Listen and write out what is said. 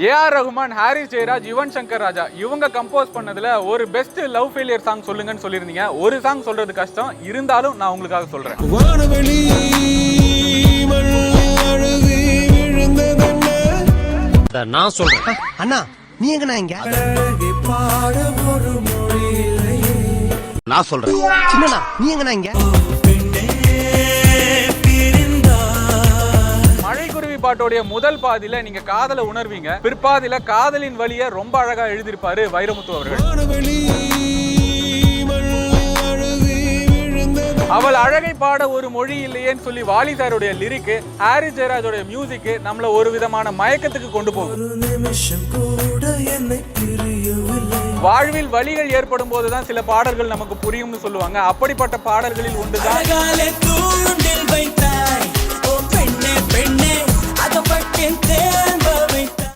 AR Rahman, Harris Jayaraj, Yuvan Shankar Raja இவங்க compose பண்ணதுல ஒரு பெஸ்ட் லவ் ஃபெயிலியர் சாங் சொல்லுங்கன்னு சொல்லியிருந்தீங்க. ஒரு சாங் சொல்றது கஷ்டம், இருந்தாலும் நான் உங்களுக்காக சொல்றேன். நான் சொல்றேன் அண்ணா, நீ எங்க நான் இங்க நான் சொல்றேன் சின்னண்ணா, நீ எங்க நான் இங்க மழைக்குருவி பாட்டோடைய முதல் பாதியில நீங்க காதலை உணர்வீங்க, பிற்பாதியில காதலின் வழியை ரொம்ப அழகா எழுதியிருப்பாரு வைரமுத்து அவர்கள். அவள் அழகை பாட ஒரு மொழி இல்லையேன்னு சொல்லி வாலி சாருடைய லிரிக்கு, ஹாரிஸ் ஜெயராஜோட மியூசிக் நம்மள ஒரு விதமான மயக்கத்துக்கு கொண்டு போகும். வாழ்வில் வலிகள் ஏற்படும் போதுதான் சில பாடல்கள் நமக்கு புரியும்னு சொல்லுவாங்க. அப்படிப்பட்ட பாடல்களில் ஒன்றுதான்